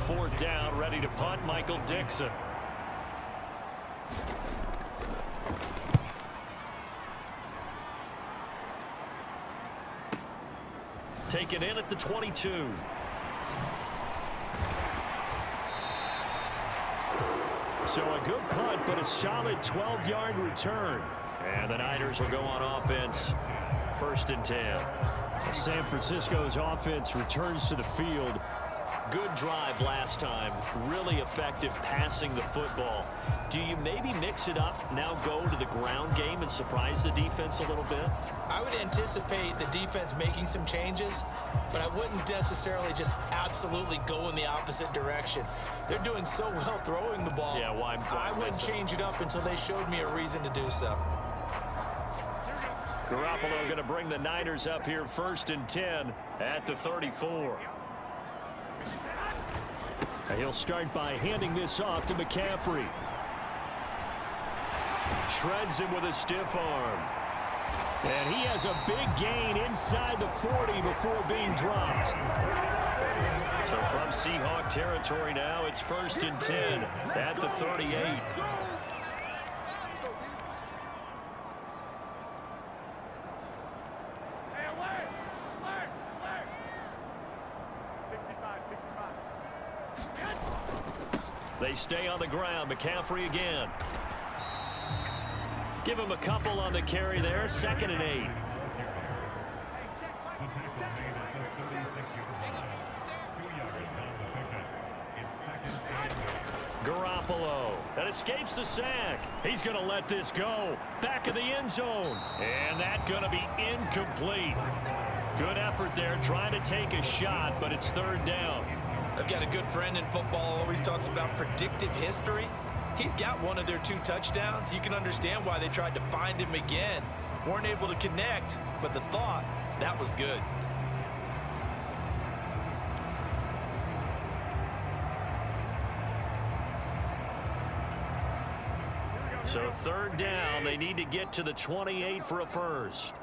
4th down, ready to punt, Michael Dixon. Taken in at the 22. So a good punt, but a solid 12-yard return. And the Niners will go on offense. 1st and 10. San Francisco's offense returns to the field. Good drive last time. Really effective passing the football. Do you maybe mix it up, now go to the ground game and surprise the defense a little bit? I would anticipate the defense making some changes, but I wouldn't necessarily just absolutely go in the opposite direction. They're doing so well throwing the ball. Yeah, why I wouldn't change it up until they showed me a reason to do so. Garoppolo going to bring the Niners up here 1st and 10 at the 34. He'll start by handing this off to McCaffrey. Shreds him with a stiff arm. And he has a big gain inside the 40 before being dropped. So from Seahawk territory now, it's 1st and 10 at the 38. They stay on the ground. McCaffrey again. Give him a couple on the carry there. 2nd and 8. Garoppolo. That escapes the sack. He's going to let this go. Back of the end zone. And that's going to be incomplete. Good effort there trying to take a shot, but it's 3rd down. I've got a good friend in football, always talks about predictive history. He's got one of their 2 touchdowns. You can understand why they tried to find him again. Weren't able to connect, but the thought, that was good. So 3rd down, they need to get to the 28 for a first.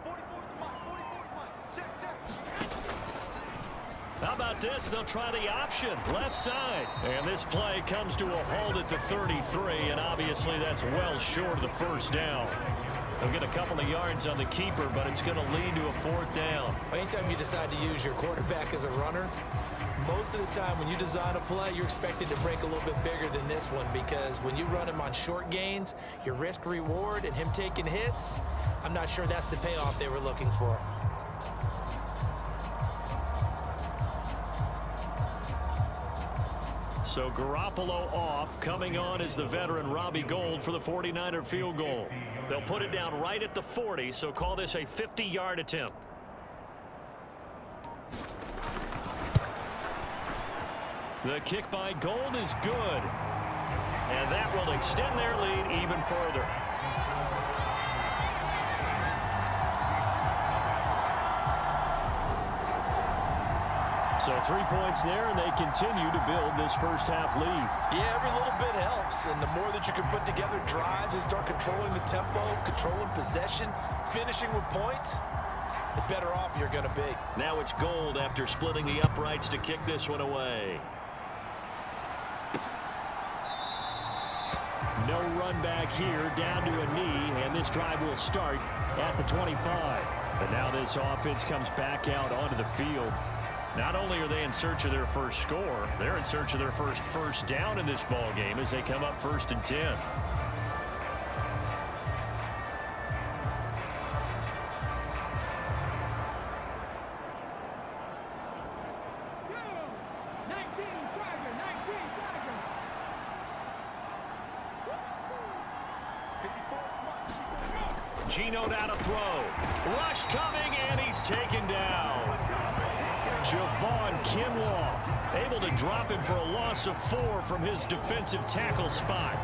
How about this? They'll try the option, left side. And this play comes to a halt at the 33, and obviously that's well short of the 1st down. They'll get a couple of yards on the keeper, but it's going to lead to a 4th down. Anytime you decide to use your quarterback as a runner, most of the time when you design a play, you're expected to break a little bit bigger than this one, because when you run him on short gains, your risk reward and him taking hits, I'm not sure that's the payoff they were looking for. So Garoppolo off. Coming on is the veteran Robbie Gould for the 49er field goal. They'll put it down right at the 40, so call this a 50-yard attempt. The kick by Gould is good. And that will extend their lead even further. So 3 points there, and they continue to build this 1st half lead. Yeah, every little bit helps, and the more that you can put together drives and start controlling the tempo, controlling possession, finishing with points, the better off you're going to be. Now it's Gould after splitting the uprights to kick this one away. No run back here, down to a knee, and this drive will start at the 25. And now this offense comes back out onto the field. Not only are they in search of their first score, they're in search of their first down in this ball game as they come up 1st and 10. Geno down to throw. Rush coming, and he's taken down. Javon Kinlaw able to drop him for a loss of 4 from his defensive tackle spot.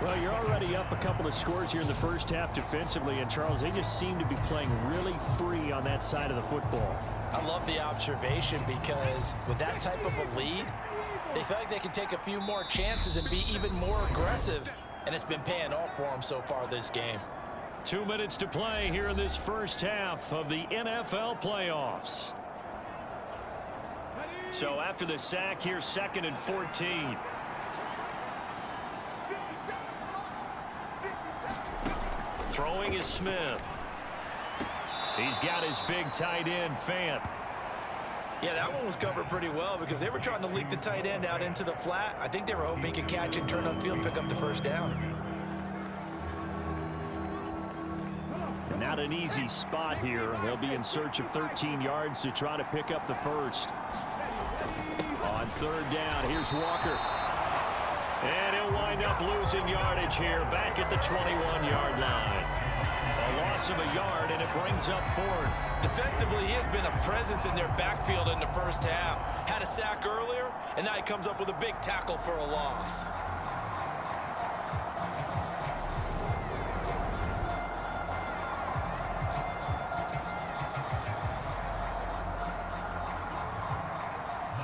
Well, you're already up a couple of scores here in the 1st half defensively, and Charles, they just seem to be playing really free on that side of the football. I love the observation, because with that type of a lead, they feel like they can take a few more chances and be even more aggressive, and it's been paying off for them so far this game. 2 minutes to play here in this 1st half of the NFL playoffs. So after the sack, here's 2nd and 14. Throwing is Smith. He's got his big tight end, Fant. Yeah, that one was covered pretty well because they were trying to leak the tight end out into the flat. I think they were hoping he could catch and turn upfield and pick up the first down. Not an easy spot here. They'll be in search of 13 yards to try to pick up the first. On 3rd down, here's Walker. And he'll wind up losing yardage here back at the 21-yard line. A loss of a yard, and it brings up 4th. Defensively, he has been a presence in their backfield in the first half. Had a sack earlier, and now he comes up with a big tackle for a loss.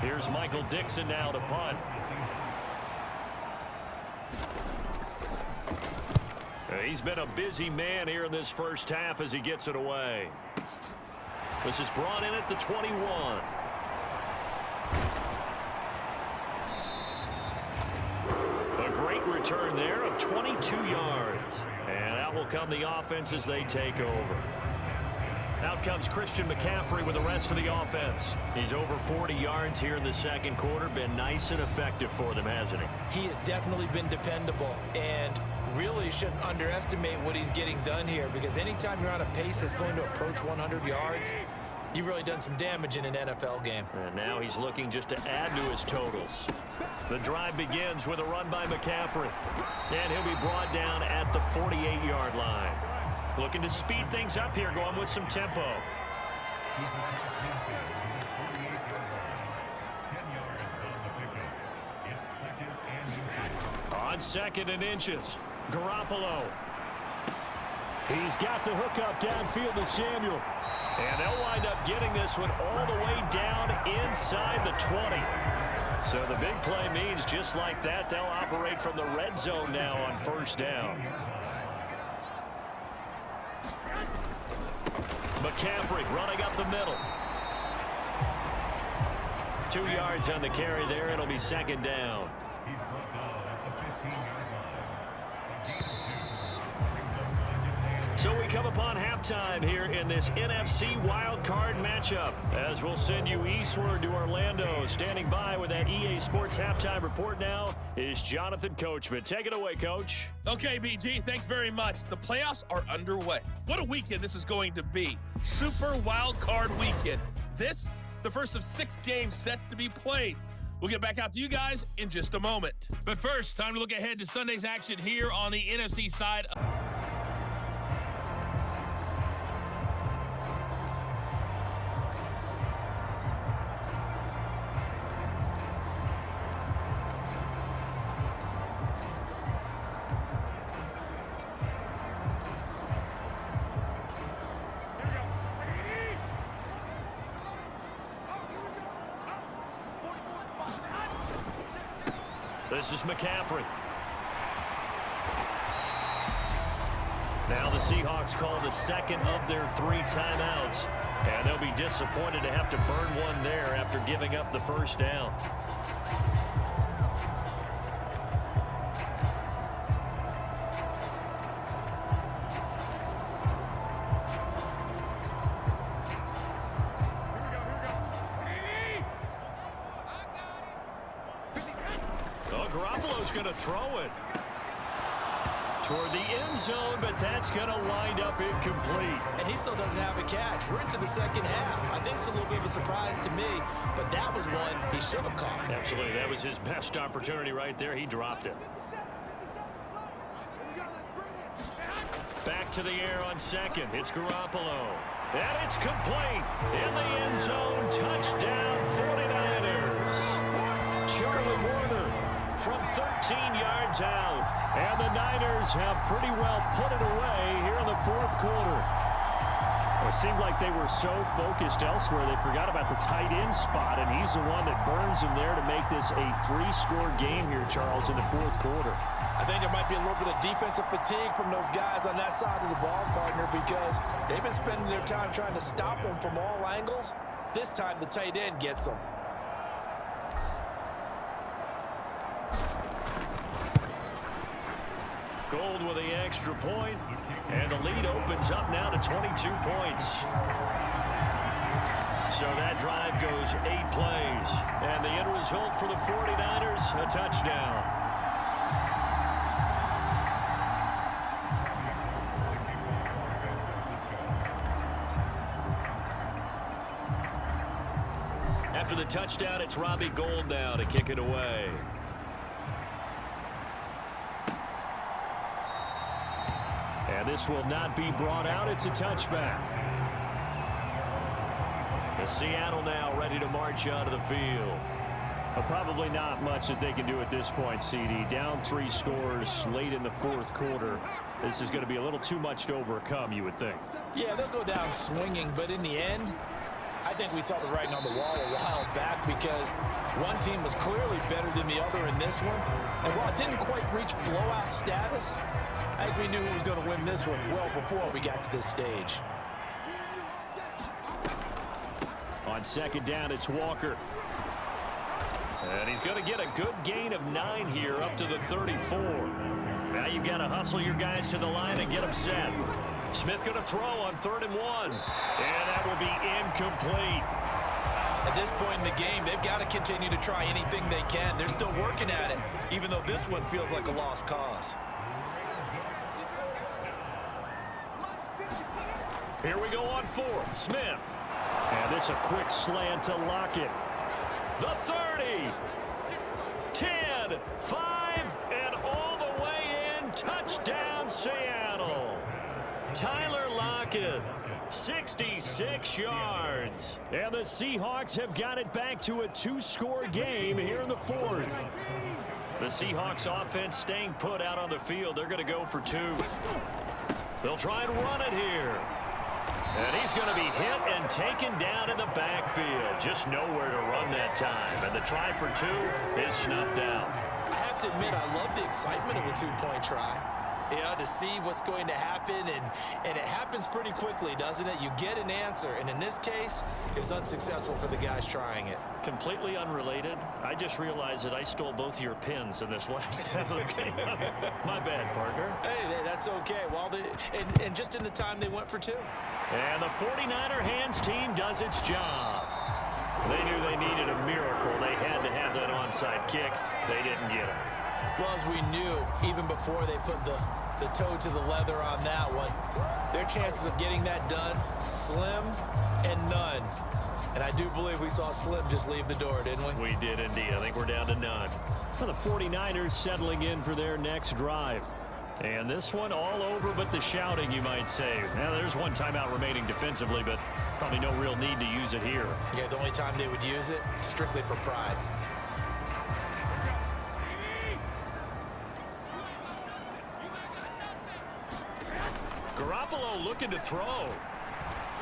Here's Michael Dixon now to punt. He's been a busy man here in this first half as he gets it away. This is brought in at the 21. A great return there of 22 yards. And out will come the offense as they take over. Out comes Christian McCaffrey with the rest of the offense. He's over 40 yards here in the second quarter. Been nice and effective for them, hasn't he? He has definitely been dependable, and really shouldn't underestimate what he's getting done here, because anytime you're on a pace that's going to approach 100 yards, you've really done some damage in an NFL game. And now he's looking just to add to his totals. The drive begins with a run by McCaffrey. And he'll be brought down at the 48-yard line. Looking to speed things up here, going with some tempo. On 2nd and inches, Garoppolo. He's got the hook up downfield to Samuel. And they'll wind up getting this one all the way down inside the 20. So the big play means just like that, they'll operate from the red zone now on 1st down. McCaffrey running up the middle. 2 yards on the carry there. It'll be 2nd down. So we come upon halftime here in this NFC wildcard matchup, as we'll send you eastward to Orlando. Standing by with that EA Sports halftime report now is Jonathan Coachman. Take it away, Coach. Okay, BG, thanks very much. The playoffs are underway. What a weekend this is going to be. Super wildcard weekend. This, the first of 6 games set to be played. We'll get back out to you guys in just a moment. But first, time to look ahead to Sunday's action here on the NFC side. This is McCaffrey. Now the Seahawks call the 2nd of their 3 timeouts. And they'll be disappointed to have to burn one there after giving up the first down. Garoppolo's going to throw it toward the end zone, but that's going to wind up incomplete. And he still doesn't have a catch. We're into the second half. I think it's a little bit of a surprise to me, but that was one he should have caught. Absolutely. That was his best opportunity right there. He dropped it. Back to the air on 2nd. It's Garoppolo. And it's complete. In the end zone. Touchdown 49ers. Charlie Warner from 13 yards out. And the Niners have pretty well put it away here in the 4th quarter. It seemed like they were so focused elsewhere they forgot about the tight end spot, and he's the one that burns them there to make this a 3-score game here, Charles, in the 4th quarter. I think there might be a little bit of defensive fatigue from those guys on that side of the ball, partner, because they've been spending their time trying to stop them from all angles. This time the tight end gets them. Gold with the extra point, and the lead opens up now to 22 points. So that drive goes 8 plays, and the end result for the 49ers, a touchdown. After the touchdown, it's Robbie Gould now to kick it away. And this will not be brought out. It's a touchback. The Seattle now ready to march out of the field. But probably not much that they can do at this point, CD. Down 3 scores late in the 4th quarter. This is going to be a little too much to overcome, you would think. Yeah, they'll go down swinging, but in the end, I think we saw the writing on the wall a while back because one team was clearly better than the other in this one. And while it didn't quite reach blowout status, I think we knew who was going to win this one well before we got to this stage. On 2nd down, it's Walker. And he's going to get a good gain of 9 here up to the 34. Now you've got to hustle your guys to the line and get them set. Smith going to throw on 3rd and 1. And that will be incomplete. At this point in the game, they've got to continue to try anything they can. They're still working at it, even though this one feels like a lost cause. Here we go on 4th. Smith. And this a quick slant to Lockett. The 30. 10. 5. And all the way in. Touchdown, Seattle. Tyler Lockett. 66 yards. And the Seahawks have got it back to a 2-score game here in the 4th. The Seahawks offense staying put out on the field. They're going to go for 2. They'll try and run it here. And he's going to be hit and taken down in the backfield. Just nowhere to run that time. And the try for 2 is snuffed out. I have to admit, I love the excitement of a 2-point try. You know, to see what's going to happen, and it happens pretty quickly, doesn't it? You get an answer, and in this case, it's unsuccessful for the guys trying it. Completely unrelated. I just realized that I stole both your pins in this last game. My bad, partner. Hey, that's okay. Well, and just in the time they went for 2. And the 49er hands team does its job. They knew they needed a miracle. They had to have that onside kick. They didn't get it. Well, as we knew, even before they put the toe to the leather on that one, their chances of getting that done, slim and none. And I do believe we saw Slim just leave the door, didn't we? We did indeed. I think we're down to none. Well, the 49ers settling in for their next drive. And this one all over but the shouting, you might say. Now, there's one timeout remaining defensively, but probably no real need to use it here. Yeah, the only time they would use it, strictly for pride. Garoppolo looking to throw.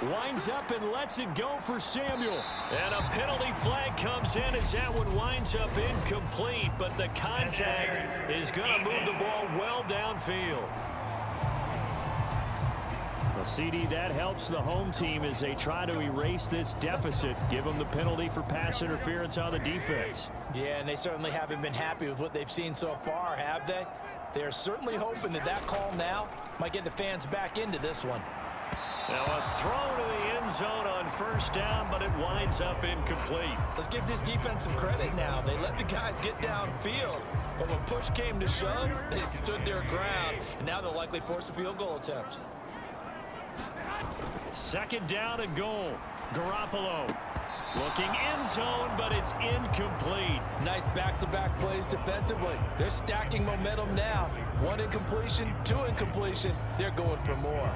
Winds up and lets it go for Samuel. And a penalty flag comes in as that one winds up incomplete, but the contact is going to move the ball well downfield. Well, CD, that helps the home team as they try to erase this deficit. Give them the penalty for pass interference on the defense. Yeah, and they certainly haven't been happy with what they've seen so far, have they? They're certainly hoping that that call now might get the fans back into this one. Now a throw to the end zone on 1st down, but it winds up incomplete. Let's give this defense some credit now. They let the guys get downfield, but when push came to shove, they stood their ground, and now they'll likely force a field goal attempt. 2nd down and goal. Garoppolo looking end zone, but it's incomplete. Nice back-to-back plays defensively. They're stacking momentum now. 1 incompletion, 2 incompletion. They're going for more.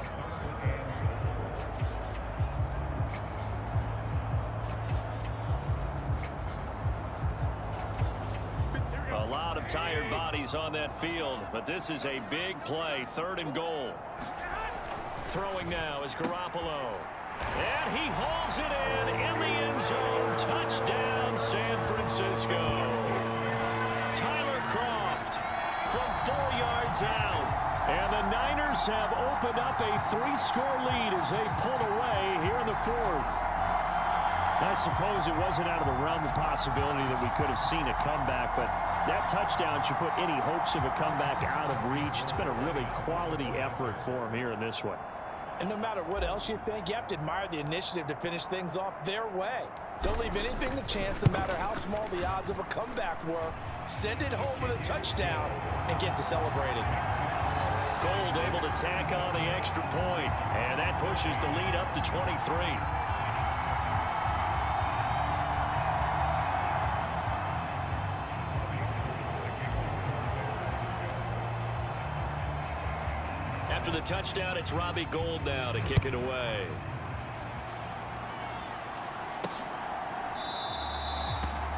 A lot of tired bodies on that field, but this is a big play. 3rd and goal. Throwing now is Garoppolo. And he hauls it in the end zone. Touchdown, San Francisco. Tyler Kroft from 4 yards out. And the Niners have opened up a 3-score lead as they pull away here in the 4th. I suppose it wasn't out of the realm of possibility that we could have seen a comeback, but that touchdown should put any hopes of a comeback out of reach. It's been a really quality effort for him here in this one. And no matter what else you think, you have to admire the initiative to finish things off their way. Don't leave anything to chance, no matter how small the odds of a comeback were. Send it home with a touchdown and get to celebrating. Gold able to tack on the extra point, and that pushes the lead up to 23. After the touchdown, it's Robbie Gould now to kick it away.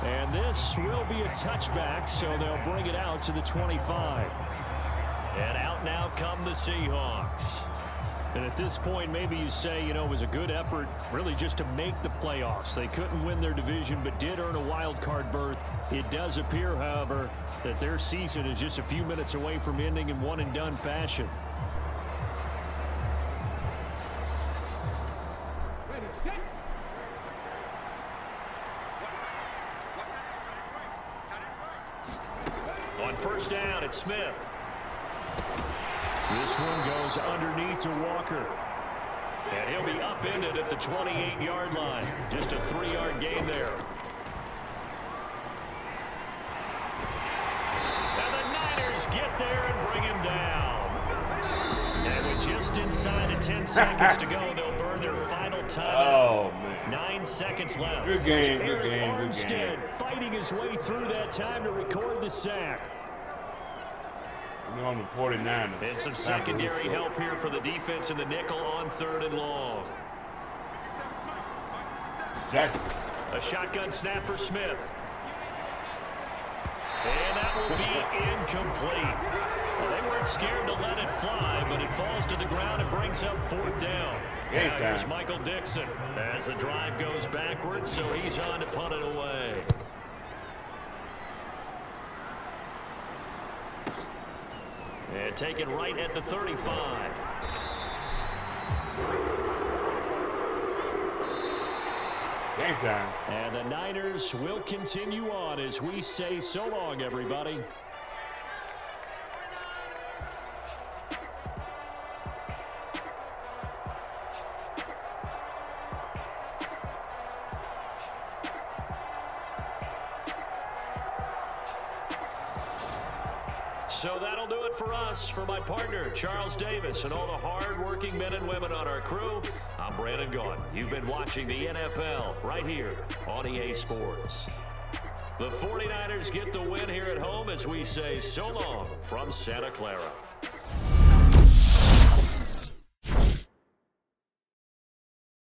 And this will be a touchback, so they'll bring it out to the 25. And out now come the Seahawks. And at this point, maybe you say, you know, it was a good effort really just to make the playoffs. They couldn't win their division but did earn a wild card berth. It does appear, however, that their season is just a few minutes away from ending in one-and-done fashion. On first down, it's Smith. This one goes underneath to Walker. And he'll be upended at the 28-yard line. Just a 3-yard gain there. And the Niners get there and bring him down. And with just inside of 10 seconds to go, they'll burn their final timeout. Oh, man. 9 seconds left. Good game, Eric good game, good Armstead game. fighting his way through that time to record the sack. We're on the 49ers. And some secondary help here for the defense in the nickel on 3rd and long. Jackson. A shotgun snap for Smith. And that will be incomplete. Well, they weren't scared to let it fly, but it falls to the ground and brings up 4th down. Game Now time. here's Michael Dixon as the drive goes backwards, so he's on to punt it away. And taken right at the 35. Game time. And the Niners will continue on as we say so long, everybody. So that'll do it for us. For my partner, Charles Davis, and all the hard-working men and women on our crew, I'm Brandon Gaudin. You've been watching the NFL right here on EA Sports. The 49ers get the win here at home as we say so long from Santa Clara.